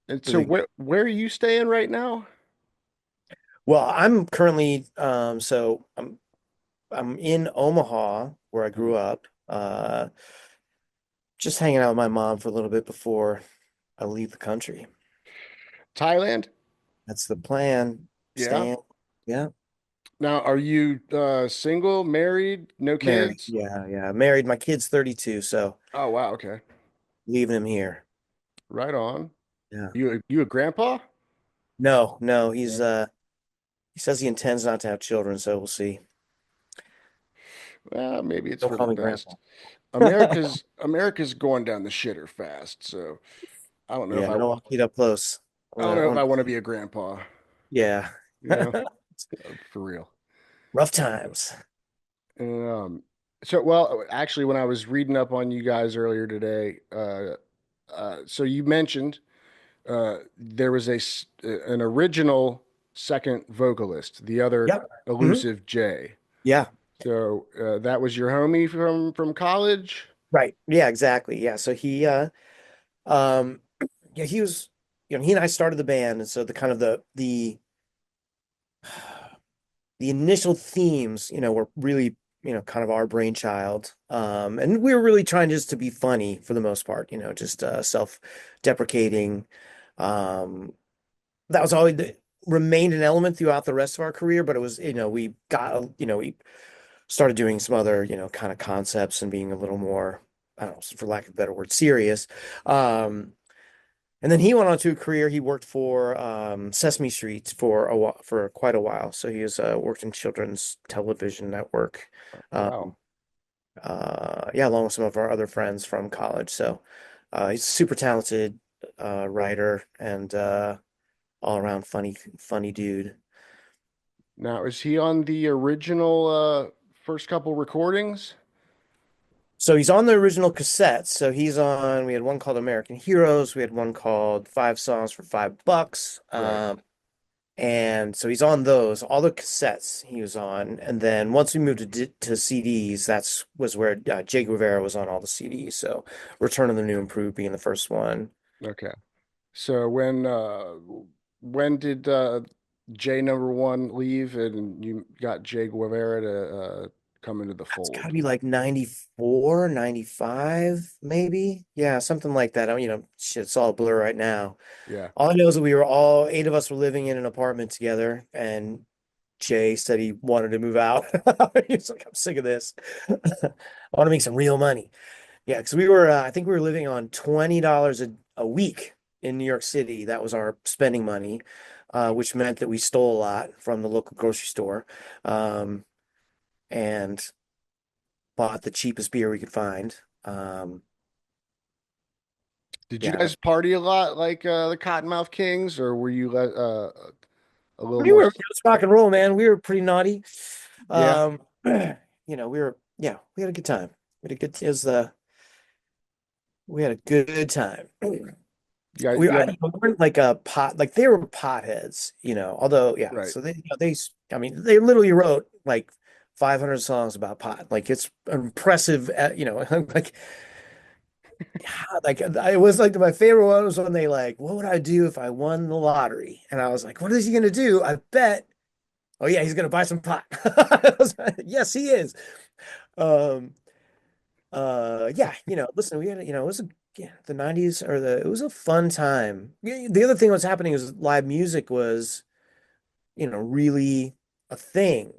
And so really where are you staying right now? well. I'm currently so I'm in Omaha where I grew Mhm. up. Just hanging out with my mom for a little bit before I leave the country. Thailand? That's the plan. Yeah. Staying, yeah, Now, are you single, married, no married. kids? Yeah, yeah, married. My kid's 32, so Oh wow, okay. leaving him here. Right on. Yeah. You a grandpa? No, no, Yeah. he says he intends not to have children, so we'll see. Well, maybe it's Don't for the call me grandpa. best. America's going down the shitter fast, so I don't know if Yeah, I don't want to get up close. I don't know I if want I to want to see. be a grandpa, Yeah. you know, for real. Rough times. And, so well, actually, when I was reading up on you guys earlier today, so you mentioned there was an original second vocalist, the other Yep. Hmm. elusive Jay. Yeah. So that was your homie from college. Right. Yeah, exactly. Yeah. So um, yeah, he was, he and I started the band. And so the kind of the initial themes, were really, kind of our brainchild. And we were really trying just to be funny for the most part, just self-deprecating. Um, that was always remained an element throughout the rest of our career, but it was, we got, we started doing some other, kind of concepts and being a little more, I don't know, for lack of a better word, serious. Um, and then he went on to a career. He worked for Sesame Street for for quite a while. So he has worked in children's television network. Wow. Um, yeah, along with some of our other friends from college. So he's a super talented writer and all around funny dude. Now, is he on the original first couple recordings? So he's on the original cassettes. So he's on, we had one called American Heroes. We had one called Five Songs for $5. Right. And so he's on those, all the cassettes he was on. And then once we moved to CDs, that's was where Jay Guevara was on all the CDs. So Return of the New Improved being the first one. Okay. So when did J number one leave and you got Jay Guevara to come into the It's got to fold? be like 94, 95, maybe. Yeah, something like that. Shit, it's all a blur right now. Yeah. All I know is that we were all eight of us were living in an apartment together, and Jay said he wanted to move out. He's like, I'm sick of this. I want to make some real money. Yeah, because I think we were living on $20 a week in New York City. That was our spending money, which meant that we stole a lot from the local grocery store, and bought the cheapest beer we could find. Did you Yeah, guys party a lot like the Cottonmouth Kings, or were you a little we more? were, it was rock and roll, man. We were pretty naughty. Yeah. Um, we had a good time. We had a good, it was the, we had a good time. You had We weren't like a pot, like they were potheads, although, yeah. right. So I mean, they literally wrote like 500 songs about pot. Like it's impressive, like, it was like my favorite one was when they like, what would I do if I won the lottery? And I was like, what is he gonna do? I bet. Oh yeah, he's gonna buy some pot. I was like, yes, he is. Um, yeah, listen, we had, it was yeah, the 90s it was a fun time. Yeah, the other thing that was happening is live music was, really a thing.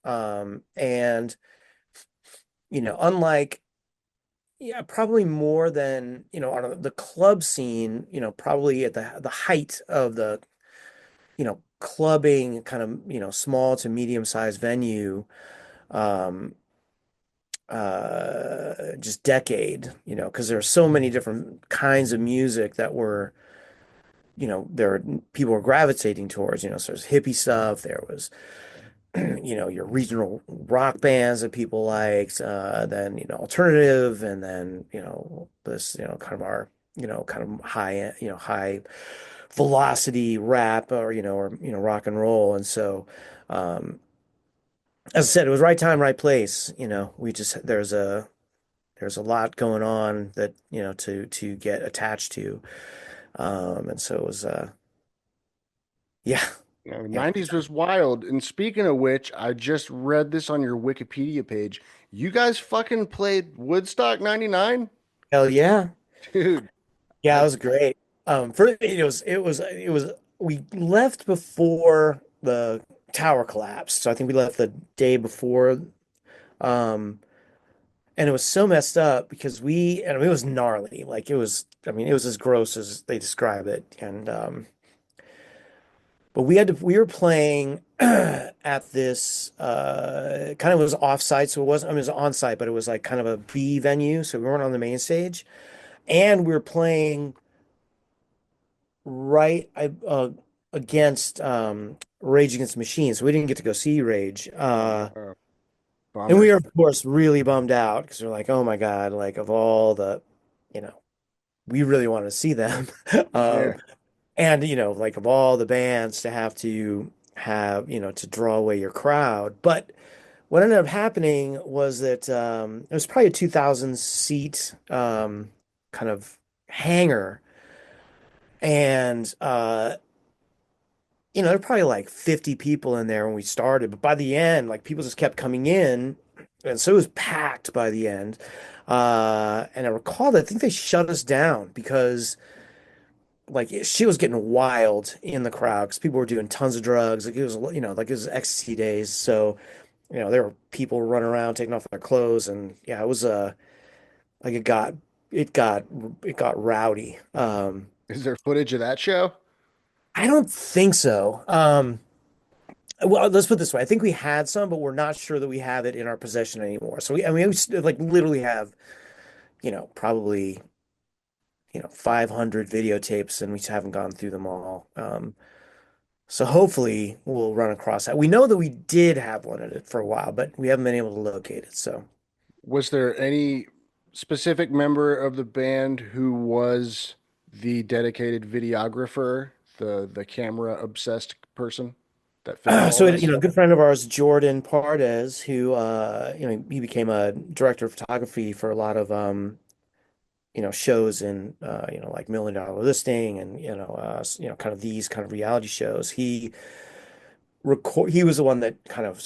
And, unlike, yeah, probably more than, on the club scene, probably at the height of the, clubbing kind of, small to medium sized venue, um, just decade, because there are so many different kinds of music that were, people were gravitating towards, so there's hippie stuff, there was, your regional rock bands that people liked, then, alternative, and then, this, kind of our, kind of high, high velocity rap or rock and roll. And so, um, as I said, it was right time, right place. We just there's a lot going on that to get attached to, and so it was yeah, yeah, 90s was wild. And speaking of which, I just read this on your Wikipedia page. You guys fucking played Woodstock 99? hell yeah, Dude, yeah, I it was great. It was we left before the tower collapsed, so I think we left the day before. um and it was so messed up because and it was gnarly, like it was, I mean, it was as gross as they describe it. And but we were playing at this kind of, was off-site, so it wasn't, I mean, it was on-site, but it was like kind of a B venue, so we weren't on the main stage. And we were playing right against Rage Against the Machine, so we didn't get to go see Rage. uh, And we bummer. were, of course, really bummed out because we're like, oh my God, like of all the, you know, we really wanted to see them. Yeah. Um, and, like of all the bands to have to draw away your crowd. But what ended up happening was that it was probably a 2,000 seat kind of hangar. And, there were probably like 50 people in there when we started. But by the end, like people just kept coming in. And so it was packed by the end. And I recall that I think they shut us down because like she was getting wild in the crowd because people were doing tons of drugs. Like like it was ecstasy days. So, there were people running around taking off their clothes, and yeah, it was like it got it got rowdy. Is there footage of that show? I don't think so. Well, let's put it this way. I think we had some, but we're not sure that we have it in our possession anymore. So like literally have, probably, 500 videotapes and we haven't gone through them all. So hopefully we'll run across that. We know that we did have one in it for a while, but we haven't been able to locate it. So, Was there any specific member of the band who was the dedicated videographer, the camera obsessed person that filmed all this? a good friend of ours, Jordan Pardes, who, he became a director of photography for a lot of, shows in, like Million Dollar Listing and, kind of these kind of reality shows. He was the one that kind of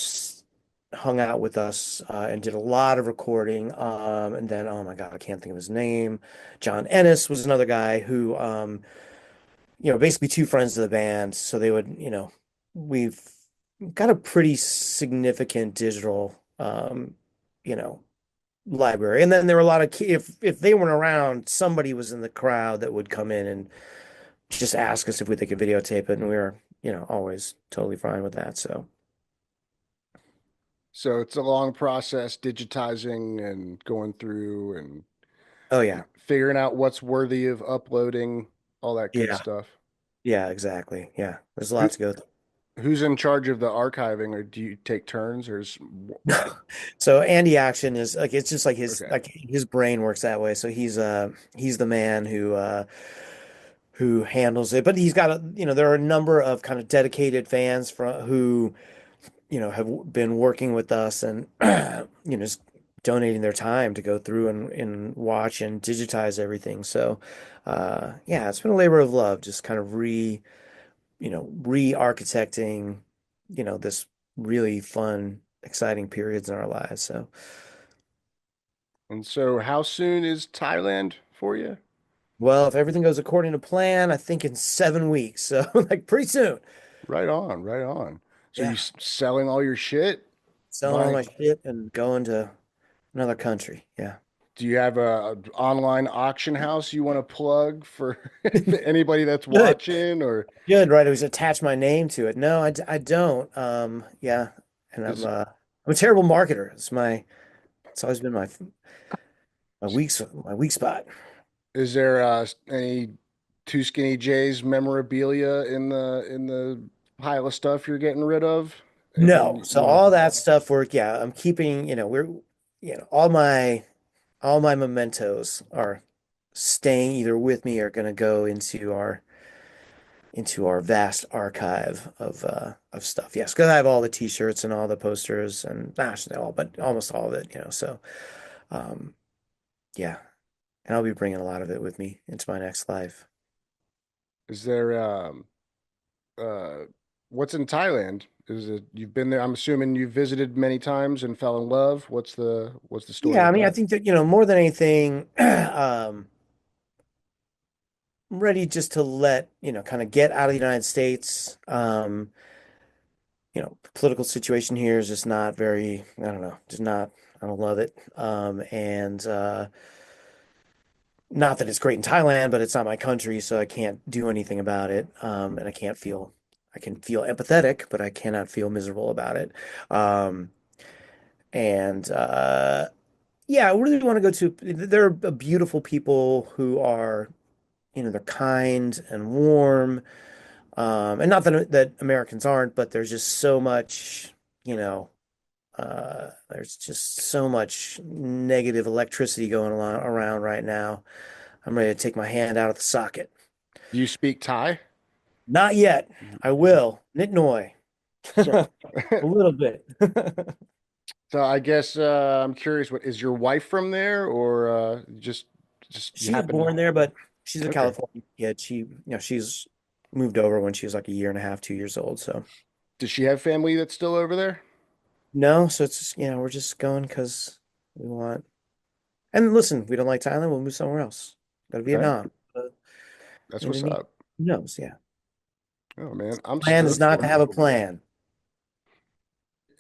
hung out with us and did a lot of recording. And then, oh my God, I can't think of his name. John Ennis was another guy who, basically two friends of the band. So they would, we've got a pretty significant digital, you know, library. And then there were a lot of if they weren't around, somebody was in the crowd that would come in and just ask us if they could videotape it, and we were, always totally fine with that. So, So it's a long process digitizing and going through and oh yeah, figuring out what's worthy of uploading, all that good yeah, stuff. yeah, exactly. Yeah, there's a Who, lot to go through. who's in charge of the archiving, or do you take turns, or is So Andy Action is like it's just okay? like his brain works that way. So he's the man who handles it. But he's got there are a number of kind of dedicated fans who have been working with us and just donating their time to go through and watch and digitize everything. So yeah, it's been a labor of love, just kind of re-architecting, this really fun, exciting periods in our lives. So And so, how soon is Thailand for you? well, if everything goes according to plan, I think in 7 weeks. So like pretty soon. Right on, right on. So you Yeah. selling all your shit? Selling all Buying? my shit and going to another country. Yeah. Do you have a online auction house you want to plug for anybody that's Good. watching, or Good, right? It was attach my name to it. No, I don't. Yeah. And is I'm a terrible marketer. It's always been my weak spot. is there any two Skinny J's memorabilia in the pile of stuff you're getting rid of? No. Anything So you want all that stuff yeah, I'm keeping, all my mementos are staying either with me or going to go into our vast archive of stuff. Yes, because I have all the t-shirts and all the posters and not all, but almost all of it, so um yeah, and I'll be bringing a lot of it with me into my next life. is there uh what's in Thailand? Is it you've been there? I'm assuming you've visited many times and fell in love. What's the story Yeah, I with mean, I that? think that, more than anything, I'm ready just to kind of get out of the United States. Political situation here is just not very, I don't know, just not, I don't love it. And not that it's great in Thailand, but it's not my country, so I can't do anything about it. And I can feel empathetic, but I cannot feel miserable about it. Um, and yeah, I really want to go to, there are beautiful people who are, they're kind and warm. And not that Americans aren't, but there's just so much, you know, there's just so much negative electricity going along around right now. I'm ready to take my hand out of the socket. Do you speak Thai? Not yet. I will. Nit noi. So, A little bit. so I guess I'm curious. What is your wife from there, or just you She was happen to? born there, but she's a Okay. California kid. She's moved over when she was like a year and a half, 2 years old. So Does she have family that's still over there? no, so it's just, we're just going because we want. And listen, we don't like Thailand, we'll move somewhere else. Go to Okay, Vietnam. that's what's Indonesia. up. Who knows? Yeah. Oh man, I'm Plan is stoked not for to you. have a plan.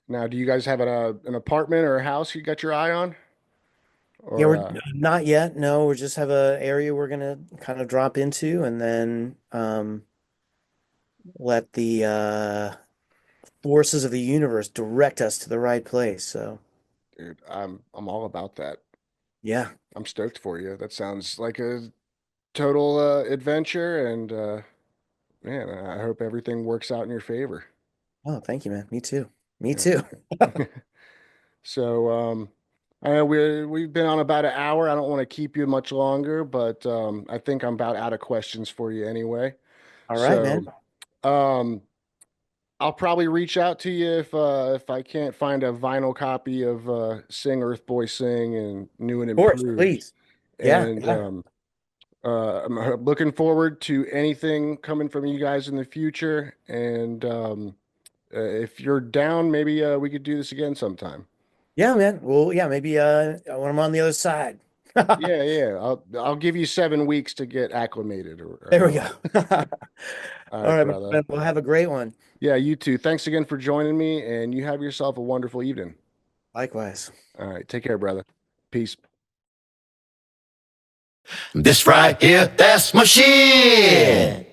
Now, do you guys have an apartment or a house you got your eye on? Yeah, Or we're not yet. No, we just have a area we're gonna kind of drop into and then let the forces of the universe direct us to the right place. So dude, I'm all about that. yeah. I'm stoked for you. That sounds like a total adventure, and man, I hope everything works out in your favor. Oh, thank you, man. Me too. Me Yeah. too. So, I know we've been on about an hour. I don't want to keep you much longer, but I think I'm about out of questions for you anyway. All right, man. So, um, I'll probably reach out to you if I can't find a vinyl copy of Sing Earth Boy Sing and New and Of course, Improved. please. Yeah, And yeah. I'm looking forward to anything coming from you guys in the future. And if you're down, maybe we could do this again sometime. Yeah, man. Well, yeah, maybe when I'm on the other side. Yeah, yeah. I'll give you 7 weeks to get acclimated or There we go. however. All All right, right, my brother. friend. We'll have a great one. Yeah, you too. Thanks again for joining me, and you have yourself a wonderful evening. Likewise. All right, take care, brother. Peace. This right here, that's my shit.